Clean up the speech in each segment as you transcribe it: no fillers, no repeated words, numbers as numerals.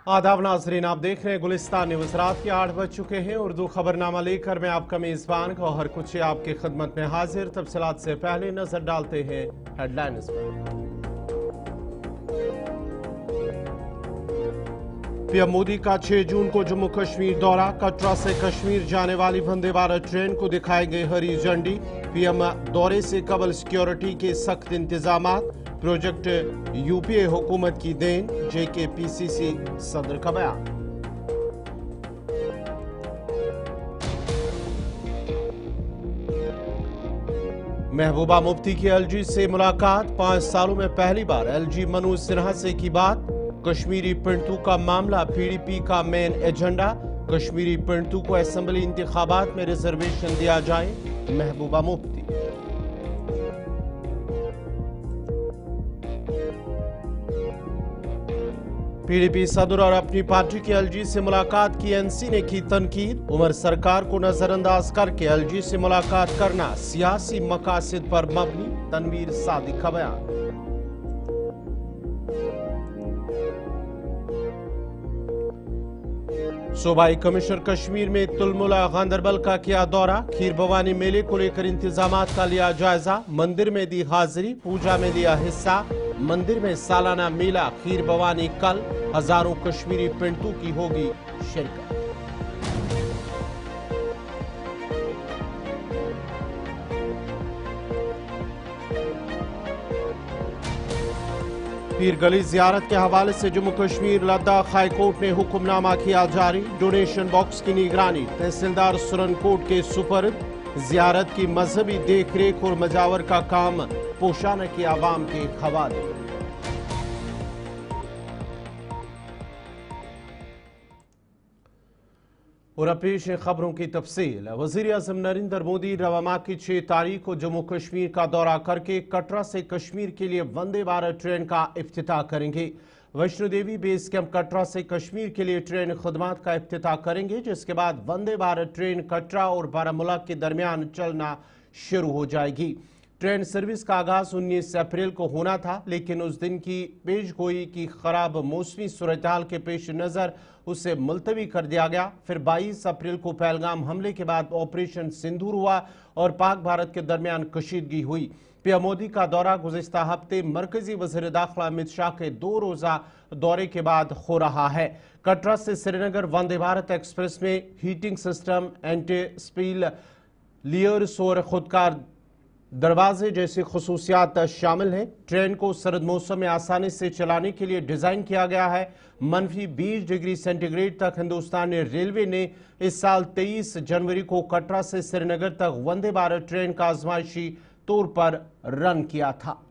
आदाब नाजरीन, आप देख रहे हैं गुलिस्तान न्यूज़। रात के 8 बज चुके हैं। उर्दू खबरनामा लेकर मैं आपका मेज़बान गौहर कुची आपकी खिदमत में हाजिर। तफसीलात से पहले नजर डालते हैं हेडलाइंस पर। पीएम मोदी का 6 जून को जम्मू कश्मीर दौरा। कटरा से कश्मीर जाने वाली वंदे भारत ट्रेन को दिखाई गई हरी झंडी। पीएम दौरे से कबल सिक्योरिटी के सख्त इंतजामात। प्रोजेक्ट यूपीए हुकूमत की देन, JKPCC सदर का बयान। महबूबा मुफ्ती की LG से मुलाकात। 5 सालों में पहली बार LG मनोज सिन्हा से की बात। कश्मीरी पंडितों का मामला PDP का मेन एजेंडा। कश्मीरी पंडितों को असेंबली इंतखाबात में रिजर्वेशन दिया जाए, महबूबा मुफ्ती। PDP सदर और अपनी पार्टी की LG से मुलाकात की NC ने की तनकीद। उमर सरकार को नजरअंदाज करके LG से मुलाकात करना सियासी मकासद पर मबनी, तनवीर सादिक का बयान। सूबाई कमिश्नर कश्मीर में तुलमुला गांदरबल का किया दौरा। खीर भवानी मेले को लेकर इंतजामात का लिया जायजा। मंदिर में दी हाजिरी, पूजा में लिया हिस्सा। मंदिर में सालाना मेला खीर भवानी कल। हजारों कश्मीरी पंडितों की होगी शिरकत। पीर गली जियारत के हवाले से जम्मू कश्मीर लद्दाख हाई कोर्ट ने हुक्मनामा किया जारी। डोनेशन बॉक्स की निगरानी तहसीलदार सुरनकोट के सुपर्द। जियारत की मजहबी देखरेख और मजावर का काम पोशाना के आवाम के हवाले। और अब पेश है खबरों की तफसील। वजीर आज़म नरेंद्र मोदी रवा माह की 6 तारीख को जम्मू कश्मीर का दौरा करके कटरा से कश्मीर के लिए वंदे भारत ट्रेन का इफ्तिताह करेंगे। वैष्णो देवी बेस कैंप कटरा से कश्मीर के लिए ट्रेन खदमात का इफ्तिताह करेंगे, जिसके बाद वंदे भारत ट्रेन कटरा और बारामूला के दरमियान चलना शुरू हो जाएगी। ट्रेन सर्विस का आगाज 19 अप्रैल को होना था, लेकिन उस दिन की पेशगोई की खराब मौसमी सूरत-ए-हाल के पेश नज़र उसे मुलतवी कर दिया गया। फिर 22 अप्रैल को पहलगाम हमले के बाद ऑपरेशन सिंदूर हुआ और पाक भारत के दरमियान कशीदगी हुई। पीएम मोदी का दौरा गुज़िश्ता हफ्ते मरकजी वज़ीर दाखिला अमित शाह के 2 रोज़ा दौरे के बाद हो रहा है। कटरा से श्रीनगर वंदे भारत एक्सप्रेस में heating system, anti spill layers और खुदकार दरवाजे जैसी खसूसियात शामिल हैं। ट्रेन को सर्द मौसम में आसानी से चलाने के लिए डिज़ाइन किया गया है। -20 डिग्री सेंटीग्रेड तक हिंदुस्तानी रेलवे ने इस साल 23 जनवरी को कटरा से श्रीनगर तक वंदे भारत ट्रेन का आजमाइशी तौर पर रन किया था।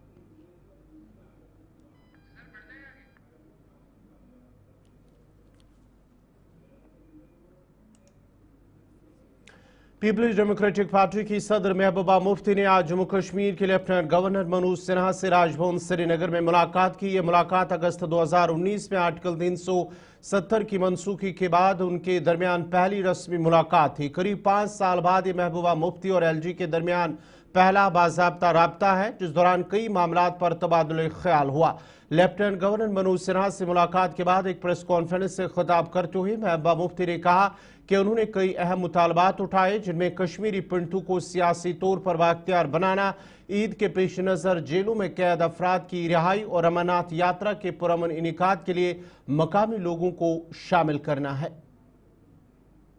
पीपल्स डेमोक्रेटिक पार्टी की सदर महबूबा मुफ्ती ने आज जम्मू कश्मीर के लेफ्टिनेंट गवर्नर मनोज सिन्हा से राजभवन श्रीनगर में मुलाकात की। ये मुलाकात अगस्त 2019 में आर्टिकल 370 की मनसूखी के बाद उनके दरमियान पहली रस्मी मुलाकात थी। करीब 5 साल बाद ये महबूबा मुफ्ती और LG के दरमियान पहला बाज़ाब्ता राब्ता है, जिस दौरान कई मामलात पर तबादुल ख्याल हुआ। लेफ्टिनेंट गवर्नर मनोज सिन्हा से मुलाकात के बाद एक प्रेस कॉन्फ्रेंस से खिताब करते हुए महबूबा मुफ्ती ने कहा कि उन्होंने कई अहम मुतालबात उठाए, जिनमें कश्मीरी पंडितों को सियासी तौर पर बाख्तियार बनाना, ईद के पेश नज़र जेलों में कैद अफराद की रिहाई और अमरनाथ यात्रा के पुरअमन इनेकाद के लिए मकामी लोगों को शामिल करना है।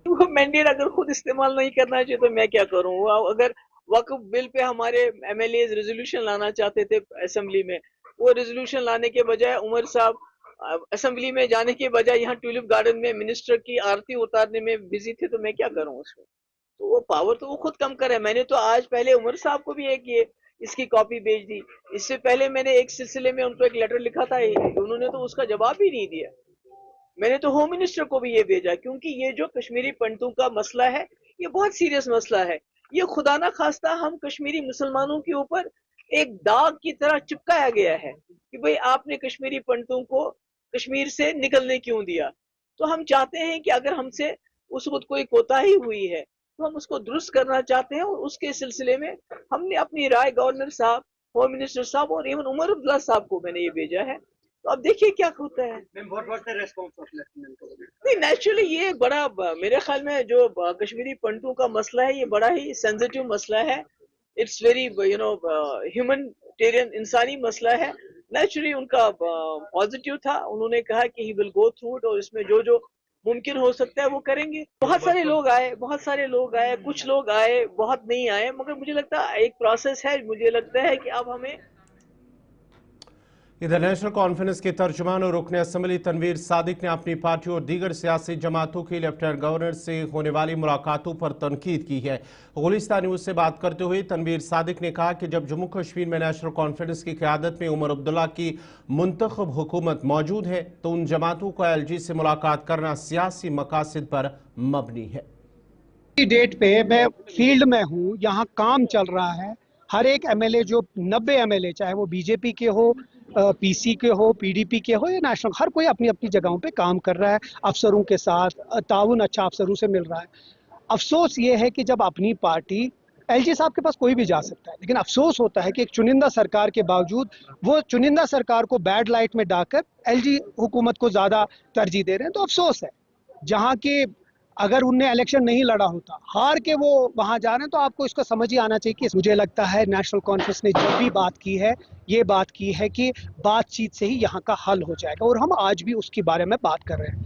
वो मैंडेट अगर खुद इस्तेमाल नहीं करना चाहिए तो मैं क्या करूं? अगर वक्फ बिल पे हमारे MLAs रेजोल्यूशन लाना चाहते थे असेंबली में, वो रेजोल्यूशन लाने के बजाय उमर साहब असेंबली में जाने के बजाय यहाँ ट्यूलिप गार्डन में मिनिस्टर की आरती उतारने में बिजी थे, तो मैं क्या करूं उसमें? तो वो पावर तो वो खुद कम करे। मैंने तो आज पहले उमर साहब को भी एक ये इसकी कॉपी भेज दी। इससे पहले मैंने एक सिलसिले में उनको एक लेटर लिखा था, उन्होंने तो उसका जवाब ही नहीं दिया। मैंने तो होम मिनिस्टर को भी ये भेजा, क्योंकि ये जो कश्मीरी पंडितों का मसला है, ये बहुत सीरियस मसला है। ये खुदा ना खास्ता हम कश्मीरी मुसलमानों के ऊपर एक दाग की तरह चिपकाया गया है कि भाई आपने कश्मीरी पंडितों को कश्मीर से निकलने क्यों दिया। तो हम चाहते हैं कि अगर हमसे उस वक्त कोई कोताही हुई है तो हम उसको दुरुस्त करना चाहते हैं, और उसके सिलसिले में हमने अपनी राय गवर्नर साहब, होम मिनिस्टर साहब और इवन उमर अब्दुल्ला साहब को मैंने ये भेजा है। तो अब देखिए क्या होता है। नहीं, नेचुरली ये एक बड़ा मेरे ख्याल में जो कश्मीरी पंडितों का मसला है, ये बड़ा ही सेंसिटिव मसला है। इट्स वेरी ह्यूमनिटेरियन, इंसानी मसला है। नेचुरली उनका पॉजिटिव था, उन्होंने कहा कि he will go through it, और इसमें जो जो मुमकिन हो सकता है वो करेंगे। बहुत सारे लोग आए, कुछ लोग आए, बहुत नहीं आए, मगर मुझे लगता है एक प्रोसेस है। मुझे लगता है कि अब हमें इधर नेशनल कॉन्फ्रेंस के तर्जुमान और रुकन असम्बली तनवीर सादिक ने अपनी पार्टी और दीगर सियासी जमातों की लेफ्टिनेंट गवर्नर से होने वाली मुलाकातों पर तनकीद की है। गुलिस्तान न्यूज से बात करते हुए तनवीर सादिक ने कहा कि जब जम्मू कश्मीर में नेशनल कॉन्फ्रेंस की क़यादत में उमर अब्दुल्ला की मुंतखब हुकूमत मौजूद है तो उन जमातों को LG से मुलाकात करना सियासी मकासद पर मबनी है। डेट पे मैं फील्ड में हूँ, यहाँ काम चल रहा है। हर एक MLA, जो 90 MLA, चाहे वो BJP के हो, PC के हो, PDP के हो या नेशनल, हर कोई अपनी अपनी जगहों पे काम कर रहा है। अफसरों के साथ ताउन अच्छा अफसरों से मिल रहा है। अफसोस ये है कि जब अपनी पार्टी, LG साहब के पास कोई भी जा सकता है, लेकिन अफसोस होता है कि एक चुनिंदा सरकार के बावजूद वो चुनिंदा सरकार को बैड लाइट में डालकर LG हुकूमत को ज़्यादा तरजीह दे रहे हैं। तो अफसोस है, जहाँ के अगर उनने इलेक्शन नहीं लड़ा होता, हार के वो वहां जा रहे हैं, तो आपको इसको समझ ही आना चाहिए कि मुझे लगता है नेशनल कॉन्फ्रेंस ने जब भी बात की है, ये बात की है कि बातचीत से ही यहाँ का हल हो जाएगा, और हम आज भी उसके बारे में बात कर रहे हैं।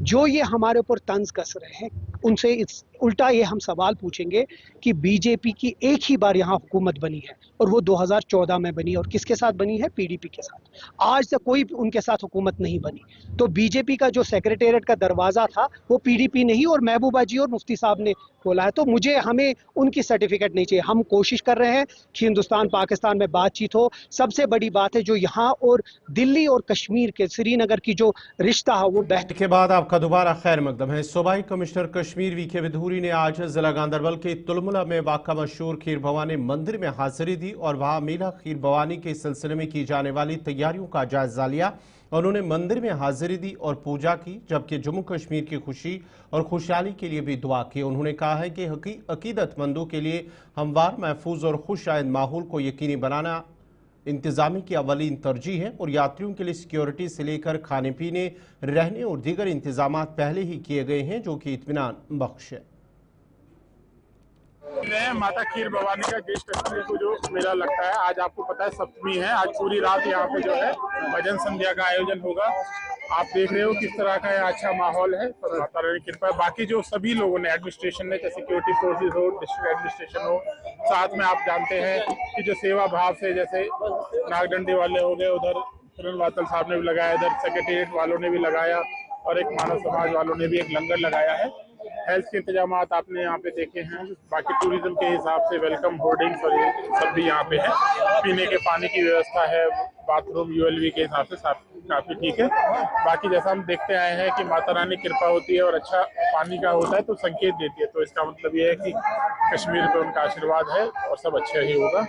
जो ये हमारे ऊपर तंज कस रहे हैं, उनसे उल्टा ये हम सवाल पूछेंगे कि BJP की एक ही बार यहाँ हुकूमत बनी है, और वो 2014 में बनी, और किसके साथ बनी है? PDP के साथ। आज तक कोई उनके साथ हुकूमत नहीं बनी। तो BJP का जो सेक्रेटेरिएट का दरवाज़ा था वो PDP नहीं और महबूबा जी और मुफ्ती साहब ने खोला है। तो हमें उनकी सर्टिफिकेट नहीं चाहिए। हम कोशिश कर रहे हैं कि हिंदुस्तान पाकिस्तान में बातचीत हो। सबसे बड़ी बात है जो यहाँ और दिल्ली और कश्मीर के, श्रीनगर की जो रिश्ता है वो बेहतर। के बाद आपका दोबारा खैर मकदम है। सूबाई कमिश्नर कश्मीर VK विधूरी ने आज जिला गांधरबल के तुलमुला में वाक़ा मशहूर खीर भवानी मंदिर में हाजिरी दी और वहां मेला खीर भवानी के सिलसिले में की जाने वाली तैयारियों का जायजा लिया। उन्होंने मंदिर में हाजिरी दी और पूजा की, जबकि जम्मू कश्मीर की खुशी और खुशहाली के लिए भी दुआ की। उन्होंने कहा है कि अकीदतमंदों के लिए हमवार, महफूज और खुशआइंद माहौल को यकीनी बनाना इंतजामी की अवलीन तरजीह है और यात्रियों के लिए सिक्योरिटी से लेकर खाने पीने, रहने और दीगर इंतजाम पहले ही किए गए हैं, जो कि इत्मीनान बख्श है। माता खीर भवानी का ज्येष्ठ को जो मेला लगता है, आज आपको पता है सप्तमी है। आज पूरी रात यहाँ पे जो है भजन संध्या का आयोजन होगा। आप देख रहे हो किस तरह का अच्छा माहौल है, माता रानी की कृपा है। बाकी जो सभी लोगों ने, एडमिनिस्ट्रेशन ने, चाहे सिक्योरिटी फोर्सेज हो, डिस्ट्रिक्ट एडमिनिस्ट्रेशन हो, साथ में आप जानते हैं कि जो सेवा भाव से, जैसे नागडंडे वाले हो गए, उधर किरण वातल साहब ने भी लगाया, इधर सेक्रेटेरिएट वालों ने भी लगाया और एक मानव समाज वालों ने भी एक लंगर लगाया है। हेल्थ के इंतजाम आपने यहाँ पे देखे हैं। बाकी टूरिज्म के हिसाब से वेलकम होर्डिंग्स और ये सब भी यहाँ पे है। पीने के पानी की व्यवस्था है, बाथरूम ULV के हिसाब से काफी ठीक है। बाकी जैसा हम देखते आए हैं कि माता रानी कृपा होती है और अच्छा पानी का होता है तो संकेत देती है, तो इसका मतलब ये है कि कश्मीर पे उनका आशीर्वाद है और सब अच्छा ही होगा।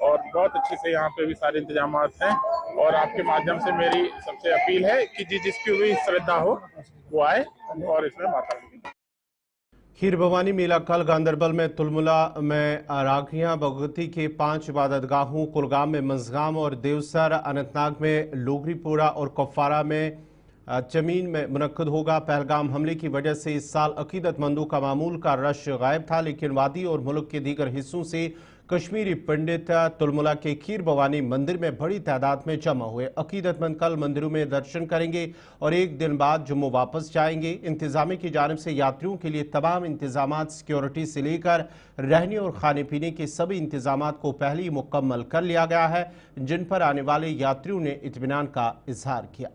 और बहुत अच्छे से यहाँ पे भी सारे इंतजाम हैं। और आपके माध्यम से मेरी सबसे अपील है कि जिसकी भी श्रद्धा हो वो आए और इसमें माता रानी। खीर भवानी मेला कल गांधरबल में तुलमुला में राखियां भगवती के 5 इबादतगाहों, कुलगाम में मंजगाम और देवसर, अनंतनाग में लोगरीपुरा और कुपवारा में जमीन में मुनक्कद होगा। पहलगाम हमले की वजह से इस साल अकीदतमंदों का मामूल का रश गायब था, लेकिन वादी और मुल्क के दीगर हिस्सों से कश्मीरी पंडित तुलमुला के खीर भवानी मंदिर में बड़ी तादाद में जमा हुए। अकीदतमंद कल मंदिरों में दर्शन करेंगे और एक दिन बाद जम्मू वापस जाएंगे। इंतजामिया की जानिब से यात्रियों के लिए तमाम इंतजामात, सिक्योरिटी से लेकर रहने और खाने पीने के सभी इंतजामात को पहले ही मुकम्मल कर लिया गया है, जिन पर आने वाले यात्रियों ने इत्मीनान का इजहार किया।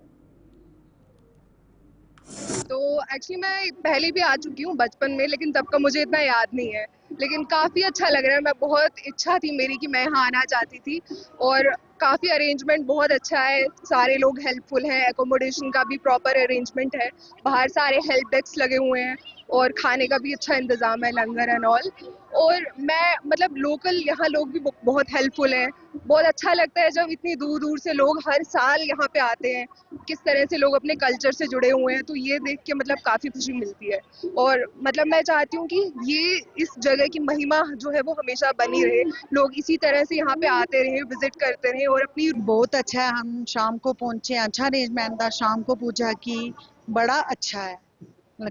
तो एक्चुअली मैं पहले भी आ चुकी हूँ बचपन में, लेकिन तब का मुझे इतना याद नहीं है, लेकिन काफ़ी अच्छा लग रहा है। मैं बहुत इच्छा थी मेरी कि मैं यहाँ आना चाहती थी, और काफ़ी अरेंजमेंट बहुत अच्छा है, सारे लोग हेल्पफुल हैं, एकोमोडेशन का भी प्रॉपर अरेंजमेंट है, बाहर सारे हेल्प डेस्क लगे हुए हैं और खाने का भी अच्छा इंतज़ाम है, लंगर एंड ऑल। और मैं मतलब लोकल यहाँ लोग भी बहुत हेल्पफुल हैं। बहुत अच्छा लगता है जब इतनी दूर दूर से लोग हर साल यहाँ पे आते हैं, किस तरह से लोग अपने कल्चर से जुड़े हुए हैं, तो ये देख के मतलब काफ़ी खुशी मिलती है। और मतलब मैं चाहती हूँ कि ये इस जगह लगा कि महिमा जो है वो हमेशा बनी रहे, लोग इसी तरह से यहाँ पे आते रहे, विजिट करते रहे और अपनी बहुत अच्छा है. हम शाम को पहुंचे, अच्छा अरेंजमेंट था, शाम को पूजा की, बड़ा अच्छा है,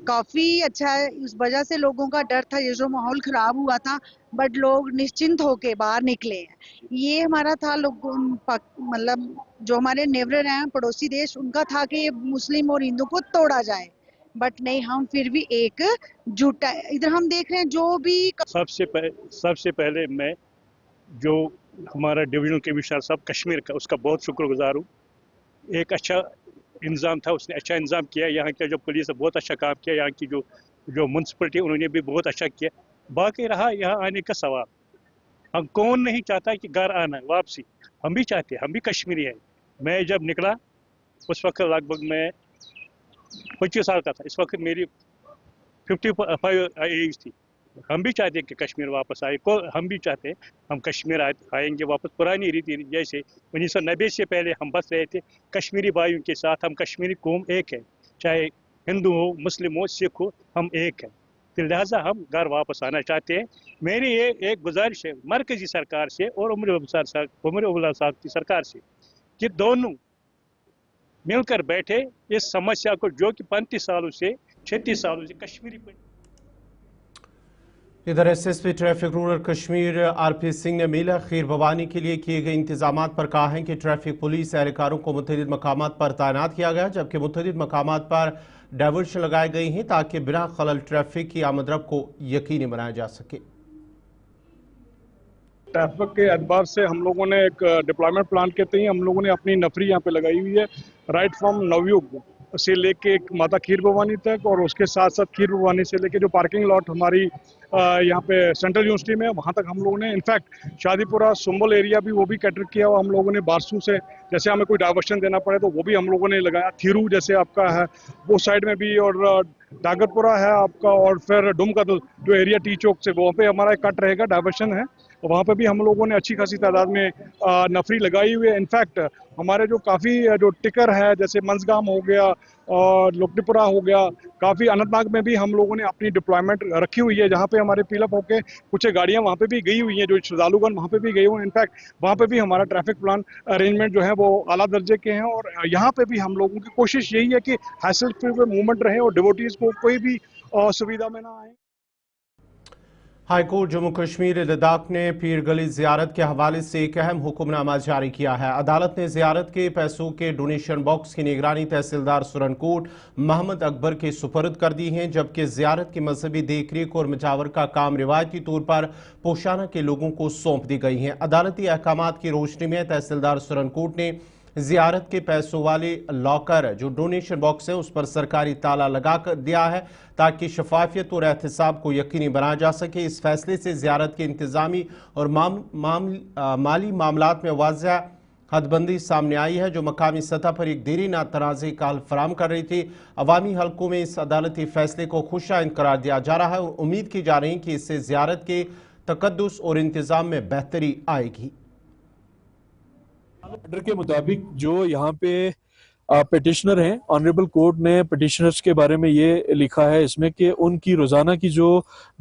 काफी अच्छा है. इस वजह से लोगों का डर था, ये जो माहौल खराब हुआ था, बट लोग निश्चिंत होके बाहर निकले हैं. ये हमारा था लोगों, मतलब जो हमारे नेबर हैं, पड़ोसी देश, उनका था कि ये मुस्लिम और हिंदू को तोड़ा जाए, बट नहीं, हम फिर भी एक जुटा. इधर हम देख रहे हैं जो भी सबसे पहले मैं जो हमारा डिविजनल कमिश्नर साहब कश्मीर का, उसका बहुत शुक्रगुजार हूँ. एक अच्छा इंतज़ाम था, उसने अच्छा इंतज़ाम किया. यहाँ के जो पुलिस है बहुत अच्छा काम किया, यहाँ की जो म्यूनसिपलिटी उन्होंने भी बहुत अच्छा किया. बाकी रहा यहाँ आने का सवाल, हम कौन नहीं चाहता कि घर आना वापसी, हम भी चाहते हैं, हम भी कश्मीरी हैं. मैं जब निकला उस वक्त लगभग मैं 25 साल का था, इस वक्त मेरी 55 एज थी. हम भी चाहते हैं कि कश्मीर वापस आए, हम भी चाहते हैं हम कश्मीर आएंगे वापस पुरानी रीति जैसे 1990 से पहले हम बस रहे थे कश्मीरी भाइयों के साथ. हम कश्मीरी कौम एक है, चाहे हिंदू हो, मुस्लिम हो, सिख हो, हम एक हैं. तो लिहाजा हम घर वापस आना चाहते हैं. मेरी ये एक गुजारिश है मरकजी सरकार से और उमर अब्दुल्ला साहब की सरकार से कि दोनों मिलकर बैठे इस समस्या को, जो कि 35 सालों से 36 सालों से कश्मीरी. इधर SSP traffic rural Kashmir RP Singh ने मेला खीर भवानी के लिए किए गए इंतजामात पर कहा है कि ट्रैफिक पुलिस एहलकारों को मुतअद्दिद मकामात पर तैनात किया गया, जबकि मुतअद्दिद मकामात पर डायवर्शन लगाए गए हैं ताकि बिना खलल ट्रैफिक की आमदरफ्त को यकीनी बनाया जा सके. ट्रैफिक के एतबार से हम लोगों ने एक डिप्लॉयमेंट प्लान के तहत हम लोगों ने अपनी नफरी यहाँ पे लगाई हुई है, राइट फ्रॉम नवयुग से लेके माता खीर भवानी तक, और उसके साथ साथ खीर भवानी से लेके जो पार्किंग लॉट हमारी यहाँ पे सेंट्रल यूनिवर्सिटी में, वहाँ तक हम लोगों ने इनफैक्ट शादीपुरा सुंबल एरिया भी वो भी कैटर किया. और हम लोगों ने बारसू से जैसे हमें कोई डाइवर्शन देना पड़े तो वो भी हम लोगों ने लगाया. थीरू जैसे आपका है वो साइड में भी, और डागरपुरा है आपका, और फिर डुम का जो एरिया टी चौक से वहाँ पे हमारा एक कट रहेगा, डाइवर्शन है, वहाँ पे भी हम लोगों ने अच्छी खासी तादाद में नफरी लगाई हुई है. इनफैक्ट हमारे जो काफ़ी जो टिकर है जैसे मंजगाम हो गया और लोकटीपुरा हो गया, काफ़ी अनंतनाग में भी हम लोगों ने अपनी डिप्लॉयमेंट रखी हुई है, जहाँ पे हमारे पीलअप होके कुछ गाड़ियाँ वहाँ पे भी गई हुई हैं, जो श्रद्धालुगण वहाँ पे भी गए हुए हैं. इनफैक्ट वहाँ पे भी हमारा ट्रैफिक प्लान अरेंजमेंट जो है वो आला दर्जे के हैं. और यहाँ पे भी हम लोगों की कोशिश यही है कि हैसल फ्री मूवमेंट रहे और डिवोटीज़ को कोई भी असुविधा में ना आए. हाईकोर्ट जम्मू कश्मीर लद्दाख ने पीर गली जियारत के हवाले से एक अहम हुक्मनामा जारी किया है. अदालत ने जियारत के पैसों के डोनेशन बॉक्स की निगरानी तहसीलदार सुरनकोट मोहम्मद अकबर के सुपर्द कर दी है, जबकि जियारत की मजहबी देखरेख और मजावर का काम रिवायती तौर पर पोशाना के लोगों को सौंप दी गई है. अदालती अहकामात की रोशनी में तहसीलदार सुरनकोट ने जियारत के पैसों वाले लॉकर जो डोनेशन बॉक्स है उस पर सरकारी ताला लगा कर दिया है ताकि शफाफियत और एहतसाब को यकीनी बनाया जा सके. इस फैसले से जियारत के इंतजामी और माली मामलात में वाज़ह हदबंदी सामने आई है, जो मकामी सतह पर एक देरी ना तनाज़े का हल फराम कर रही थी. अवामी हल्कों में इस अदालती फैसले को खुशाइंद करार दिया जा रहा है और उम्मीद की जा रही है कि इससे जियारत के तकद्दुस और इंतजाम में बेहतरी आएगी. ऑर्डर के मुताबिक जो यहाँ पे पिटिशनर हैं, ऑनरेबल कोर्ट ने पिटिशनर्स के बारे में ये लिखा है इसमें कि उनकी रोजाना की जो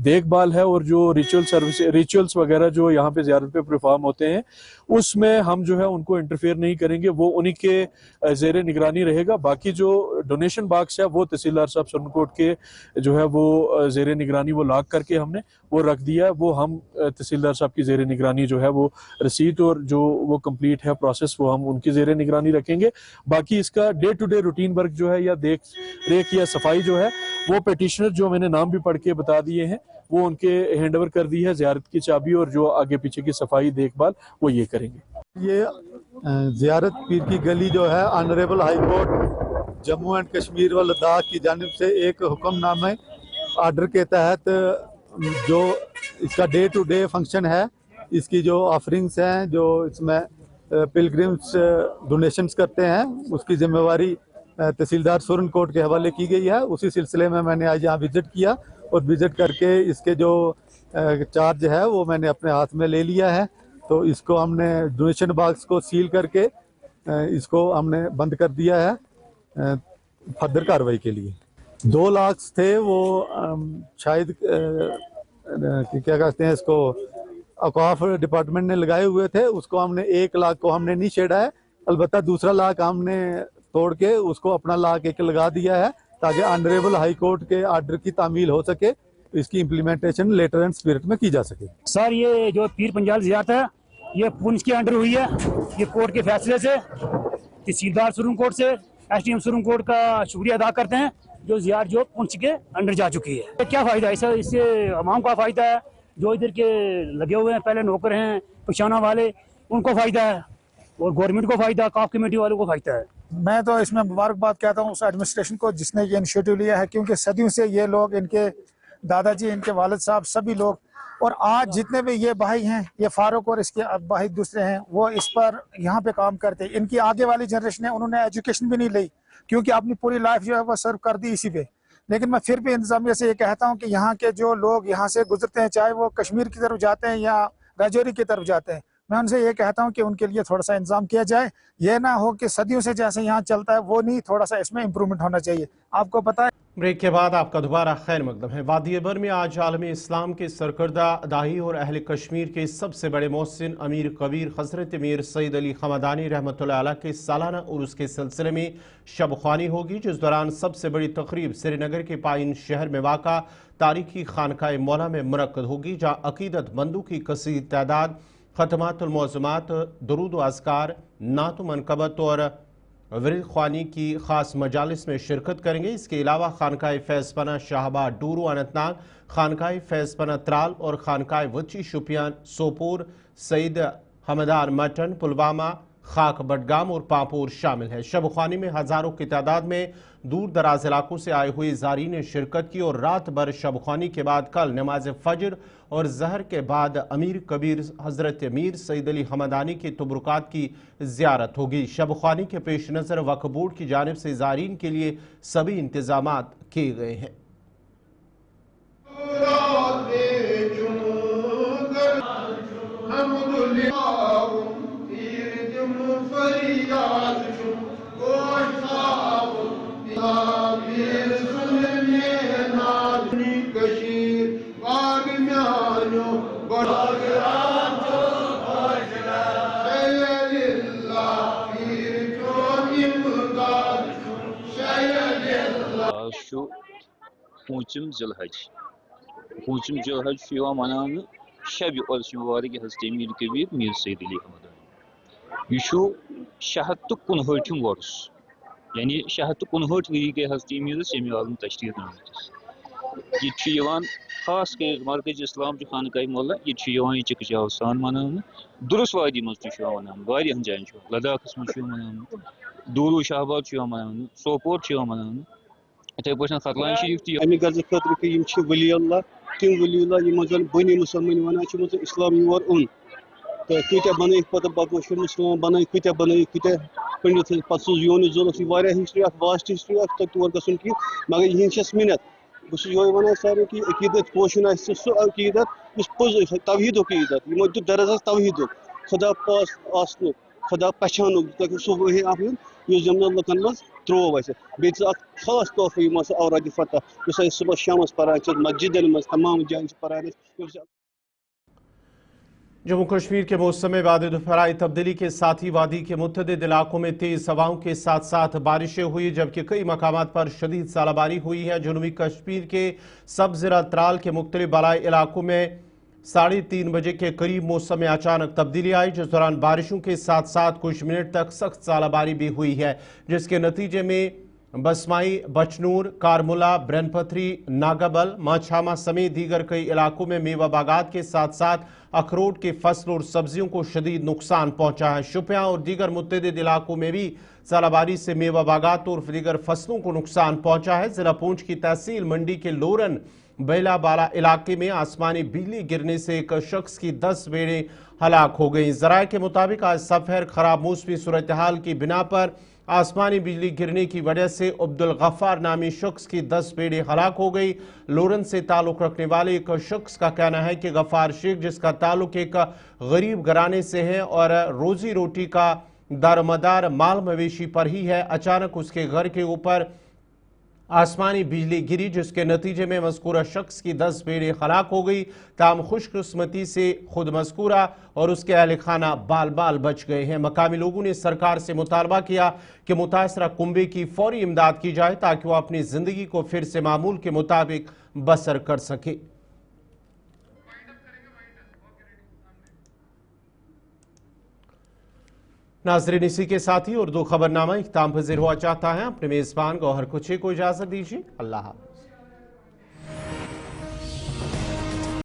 देखभाल है और जो रिचुअल्स वगैरह जो यहाँ पे ज़ियारत पे परफॉर्म होते हैं उसमें हम जो है उनको इंटरफेयर नहीं करेंगे, वो उन्हीं के ज़ेरे निगरानी रहेगा. बाकी जो डोनेशन बॉक्स है वो तहसीलदार साहब सुरनकोट के जो है वो ज़ेरे निगरानी वो लॉक करके हमने वो रख दिया है. वो हम तहसीलदार साहब की ज़ेरे निगरानी जो है वो रसीद और जो वो कंप्लीट है प्रोसेस वो हम उनकी ज़ेरे निगरानी रखेंगे. बाकी इसका day to day routine work जो है या देख रेख या सफाई जो है वो पिटिशनर जो मैंने नाम भी पढ़ के बता दिए हैं वो उनके हैंड ओवर कर दी है. ज़ियारत की चाबी और जो आगे पीछे की सफाई देखभाल वो ये करेंगे. ये ज़ियारत पीर की गली जो है honourable high court Jammu and Kashmir व लद्दाख की जानिब से एक हुक्मनामे ऑर्डर के तहत जो इसका डे टू डे फंक्शन है, इसकी जो ऑफरिंग्स हैं, जो इसमें पिलग्रिम्स डोनेशंस करते हैं, उसकी जिम्मेवारी तहसीलदार सुरनकोट के हवाले की गई है. उसी सिलसिले में मैंने आज यहाँ विजिट किया और विजिट करके इसके जो चार्ज है वो मैंने अपने हाथ में ले लिया है. तो इसको हमने डोनेशन बॉक्स को सील करके इसको हमने बंद कर दिया है फर्दर कार्रवाई के लिए. 2 लाख थे वो शायद क्या कहते हैं इसको, औकाफ डिपार्टमेंट ने लगाए हुए थे, उसको हमने 1 लाख को हमने नहीं छेड़ा है, अलबत्ता दूसरा लाख हमने तोड़ के उसको अपना लाख 1 लगा दिया है ताकि ऑनरेबल हाई कोर्ट के आर्डर की तामील हो सके, इसकी इम्प्लीमेंटेशन लेटर एंड स्पिरिट में की जा सके। सर ये जो पीर पंजाल ज़ियारत है ये पुंछ के अंडर हुई है, ये कोर्ट के फैसले से, तहसीलदार सुरंग कोर्ट से, SDM सुरंग कोर्ट का शुक्रिया अदा करते हैं जो ज़ियारत जो पुंछ के अंडर जा चुकी है। क्या फ़ायदा है इससे अवाम का फ़ायदा है, जो इधर के लगे हुए हैं पहले नौकर हैं पशाना वाले उनको फ़ायदा है और गवर्नमेंट को फ़ायदा, काफ कमेटी वालों को फ़ायदा है। मैं तो इसमें मुबारकबाद कहता हूँ उस एडमिनिस्ट्रेशन को जिसने ये इनिशिएटिव लिया है, क्योंकि सदियों से ये लोग, इनके दादाजी, इनके वालिद साहब, सभी लोग और आज जितने भी ये भाई हैं, ये फारूक और इसके भाई दूसरे हैं, वो इस पर यहाँ पे काम करते हैं। इनकी आगे वाली जनरेशन है, उन्होंने एजुकेशन भी नहीं ली क्योंकि अपनी पूरी लाइफ जो है वो सर्व कर दी इसी पे। लेकिन मैं फिर भी इंतजामिया से ये कहता हूँ कि यहाँ के जो लोग यहाँ से गुजरते हैं, चाहे वो कश्मीर की तरफ जाते हैं या राजौरी की तरफ जाते हैं, मैं उनसे ये कहता हूँ कि उनके लिए थोड़ा सा इंतजाम किया जाए। ये ना हो कि सदियों से जैसे यहाँ चलता है वो नहीं, थोड़ा सा इसमें इम्प्रूवमेंट होना चाहिए। आपको पता है। ब्रेक के बाद आपका दोबारा खैर मकदम है। वादी बर में आज आलमी इस्लाम के सरकर्दा दाही और अहल कश्मीर के सबसे बड़े मोहसिन अमीर कबीर हज़रत मीर सईद अली खमदानी रहमतुल्लाह अलैह के सालाना उर्स के सिलसिले में शब ख्वानी होगी, जिस दौरान सबसे बड़ी तकरीब श्रीनगर के पाइन शहर में वाक़ा तारीखी खानकाए मौला में मुनक्कद होगी, जहाँ अकीदतमंदों की कसीर तादाद ख़तमातुल मौज़ूमात, दुरूद व अज़कार, नात मनकबत और विरद ख्वानी की ख़ास मजालिस में शिरकत करेंगे। इसके अलावा खानकाए फैज़पना शाहबाद डूरू अनंतनाग, खानकाए फैज़पना त्राल और खानकाए वची शुपियान सोपोर, सईद हमदान मटन, पुलवामा, खाक बडगाम और पापोर शामिल है। शब ख्वानी में हज़ारों की तादाद में दूर दराज इलाकों से आए हुए ज़ारीन ने शिरकत की और रात भर शब ख्वानी के बाद कल नमाज फजर और जहर के बाद अमीर कबीर हज़रत मीर सईद अली हमदानी के तबरुकात की ज़ियारत होगी। शब ख्वानी के पेश नज़र वक्फ बोर्ड की जानिब से ज़ारीन के लिए सभी इंतज़ामात किए गए हैं। पूंचम ज़िलहज मनाने शब उर्स मुबारक हज़रत मीर कबीर मीर सईद अली हमदानी। यह 659 वर्स यानी 659 वरी गए हज़रत मीरस यम आलम तशरीफ आमत। यह खास कर मरकज इस्लाम खानकाए मौला यह चिकचाव सान मनाने, दुरुस वादी मज मनाने, वारियान जायन लद्दाखस मज मनाने, दूरू शाहबाद मनाने, सोपोर मनाने, इथे पे खतलान शरीफ अमे गज खतर वली अल्लाह तम वली यम जन बनी मुसलमान वन इस्लाम योर ओन तो कत बन पे बकशर मुसलमान बन कत बन कत पंडित पे सोज योन जुलस हिस्ट्री वास्ट हिस्ट्री तो तौर गन कि मगर यहस मिनत बस ये वन सारे कि अकीदत पोशन सह अकीदत पोज तवहीद अकीदत यमो दित दरज तवहीद खुदा पास आसन खुदा पहचान सह वही अहम जमन लुकन मज त्रोव बे खास तोहफा औराद फतह सुबह शाम पान मस्जिदन मज तमाम जान पान। जम्मू कश्मीर के मौसम में बाद दोपहराई तब्दीली के साथ ही वादी के मुतअद्दिद इलाकों में तेज हवाओं के साथ साथ बारिशें हुई, जबकि कई मकामात पर शदीद सालाबारी हुई है। जनूबी कश्मीर के सब ज़िला त्राल के मुख्तलिफ बलाई इलाकों में 3:30 बजे के करीब मौसम में अचानक तब्दीली आई, जिस दौरान बारिशों के साथ साथ कुछ मिनट तक सख्त सालाबारी भी हुई है, जिसके नतीजे में बसमाई, बचनूर, कारमुला, ब्रनपथरी, नागाबल, माछामा समेत दीगर कई इलाकों में मेवा बागात के साथ साथ अखरोट के फसल और सब्जियों को शदीद नुकसान पहुंचा है। शुपियां और दीगर मुतअद्दिद इलाकों में भी सालाबारी से मेवा बागात और दीगर फसलों को नुकसान पहुंचा है। जिला पूंछ की तहसील मंडी के लोरन बेला बाला इलाके में आसमानी बिजली गिरने से एक शख्स की 10 भेड़ें हलाक हो गई। ज़राए के मुताबिक आज सफर खराब मौसमी सूरत हाल की बिना पर आसमानी बिजली गिरने की वजह से अब्दुल गफ्फार नामी शख्स की 10 भेड़ें हलाक हो गई। लोरन से ताल्लुक़ रखने वाले एक शख्स का कहना है कि गफ्फार शेख, जिसका ताल्लुक़ एक गरीब घराने से है और रोजी रोटी का दारोमदार माल मवेशी पर ही है, अचानक उसके घर के ऊपर आसमानी बिजली गिरी जिसके नतीजे में मज़कूरा शख्स की 10 भेड़ें हलाक हो गई। ताम खुशकिस्मती से खुद मज़कूरा और उसके अहल खाना बाल बाल बच गए हैं। मकामी लोगों ने सरकार से मुतालबा किया कि मुतासरा कुंबे की फौरी इमदाद की जाए ताकि वो अपनी ज़िंदगी को फिर से मामूल के मुताबिक बसर कर सके। नाज़रीन, इसी के साथ ही उर्दू खबरनामा इख्तिताम पज़ीर हुआ चाहता है। अपने मेज़बान गौहर कुछे को इजाज़त दीजिए। अल्लाह हाफ़िज़।